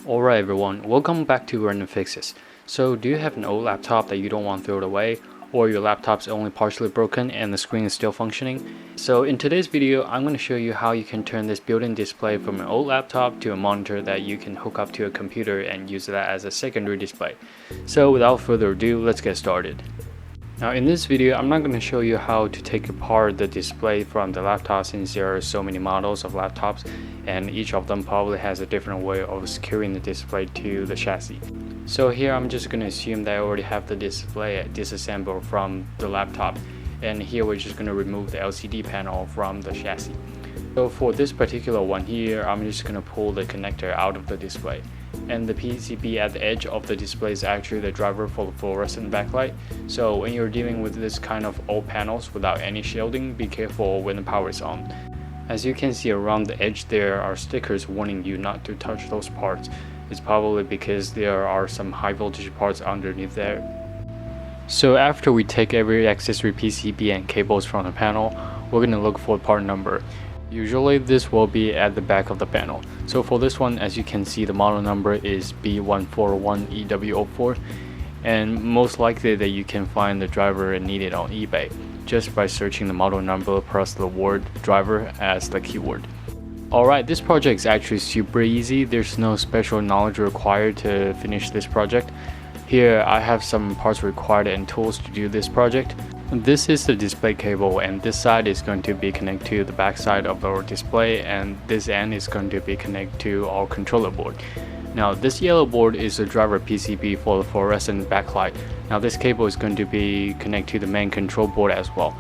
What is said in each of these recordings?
Alright everyone, welcome back to Random Fixes. So do you have an old laptop that you don't want thrown away, or your laptop's only partially broken and the screen is still functioning? So in today's video, I'm going to show you how you can turn this built-in display from an old laptop to a monitor that you can hook up to a computer and use that as a secondary display. So without further ado, let's get started. Now in this video, I'm not going to show you how to take apart the display from the laptop, since there are so many models of laptops and each of them probably has a different way of securing the display to the chassis. So here I'm just going to assume that I already have the display disassembled from the laptop, and here we're just going to remove the LCD panel from the chassis. So for this particular one here, I'm just going to pull the connector out of the display. And the PCB at the edge of the display is actually the driver for the fluorescent backlight. So when you're dealing with this kind of old panels without any shielding, be careful when the power is on. As you can see around the edge, there are stickers warning you not to touch those parts. It's probably because there are some high voltage parts underneath there. So after we take every accessory PCB and cables from the panel, we're going to look for part number. Usually this will be at the back of the panel. So for this one, as you can see, the model number is B141EW04, and most likely that you can find the driver needed on eBay just by searching the model number plus the word driver as the keyword. Alright, this project is actually super easy. There's no special knowledge required to finish this project. Here I have some parts required and tools to do this project. This is the display cable, and this side is going to be connected to the back side of our display, and this end is going to be connected to our controller board. Now this yellow board is the driver PCB for the fluorescent backlight. Now this cable is going to be connected to the main control board as well.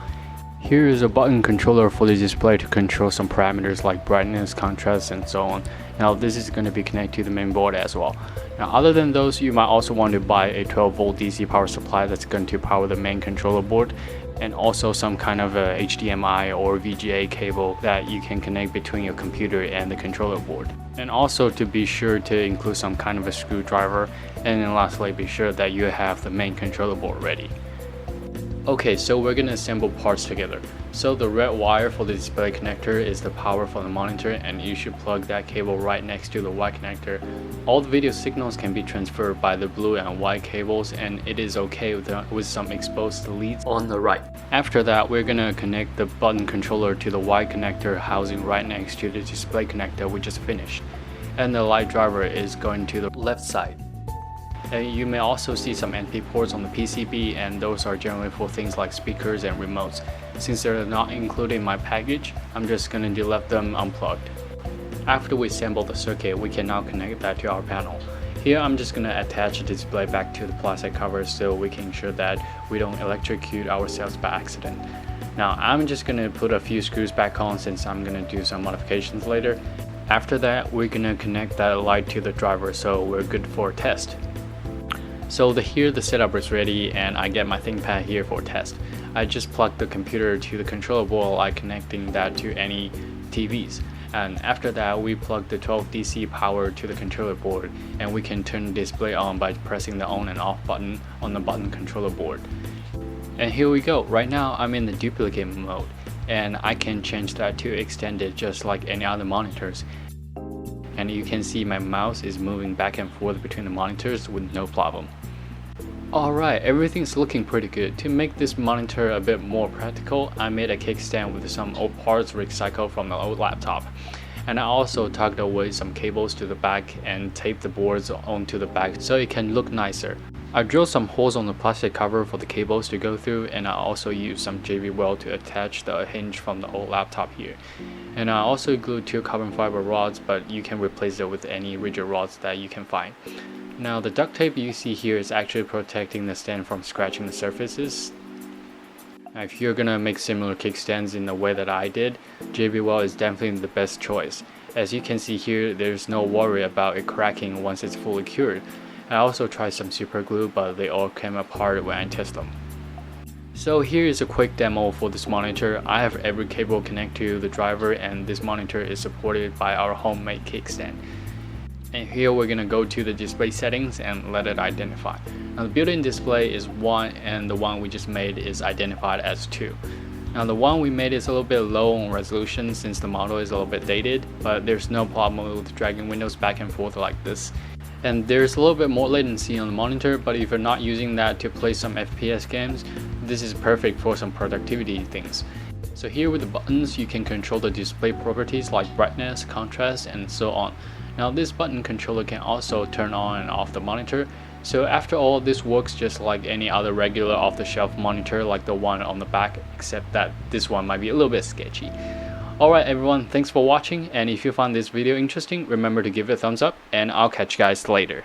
Here is a button controller for the display to control some parameters like brightness, contrast, and so on. Now this is going to be connected to the main board as well. Now other than those, you might also want to buy a 12-volt DC power supply that's going to power the main controller board, and also some kind of a HDMI or VGA cable that you can connect between your computer and the controller board. And also to be sure to include some kind of a screwdriver, and then lastly be sure that you have the main controller board ready. Okay, so we're gonna assemble parts together. So the red wire for the display connector is the power for the monitor, and you should plug that cable right next to the white connector. All the video signals can be transferred by the blue and white cables, and it is okay with some exposed leads on the right. After that, we're gonna connect the button controller to the white connector housing right next to the display connector we just finished. And the light driver is going to the left side. And you may also see some NP ports on the PCB, and those are generally for things like speakers and remotes. Since they're not included in my package, I'm just going to leave them unplugged. After we assemble the circuit, we can now connect that to our panel. Here I'm just going to attach the display back to the plastic cover so we can ensure that we don't electrocute ourselves by accident. Now I'm just going to put a few screws back on since I'm going to do some modifications later. After that, we're going to connect that light to the driver so we're good for a test. So here the setup is ready, and I get my ThinkPad here for test. I just plug the computer to the controller board like connecting that to any TVs. And after that, we plug the 12 DC power to the controller board, and we can turn the display on by pressing the on and off button on the button controller board. And here we go. Right now I'm in the duplicate mode, and I can change that to extended just like any other monitors. And you can see my mouse is moving back and forth between the monitors with no problem. Alright, everything's looking pretty good. To make this monitor a bit more practical, I made a kickstand with some old parts recycled from the old laptop. And I also tucked away some cables to the back and taped the boards onto the back so it can look nicer. I drilled some holes on the plastic cover for the cables to go through, and I also used some JB weld to attach the hinge from the old laptop here. And I also glued 2 carbon fiber rods, but you can replace it with any rigid rods that you can find. Now the duct tape you see here is actually protecting the stand from scratching the surfaces. Now, if you're gonna make similar kickstands in the way that I did, JB weld is definitely the best choice. As you can see here, there's no worry about it cracking once it's fully cured. I also tried some super glue, but they all came apart when I tested them. So here is a quick demo for this monitor. I have every cable connected to the driver, and this monitor is supported by our homemade kickstand. And here we're gonna go to the display settings and let it identify. Now the built-in display is 1, and the one we just made is identified as 2. Now the one we made is a little bit low on resolution since the model is a little bit dated, but there's no problem with dragging windows back and forth like this. And there's a little bit more latency on the monitor, but if you're not using that to play some FPS games, this is perfect for some productivity things. So here with the buttons, you can control the display properties like brightness, contrast, and so on. Now this button controller can also turn on and off the monitor. So after all, this works just like any other regular off-the-shelf monitor like the one on the back, except that this one might be a little bit sketchy. Alright everyone, thanks for watching, and if you found this video interesting, remember to give it a thumbs up, and I'll catch you guys later.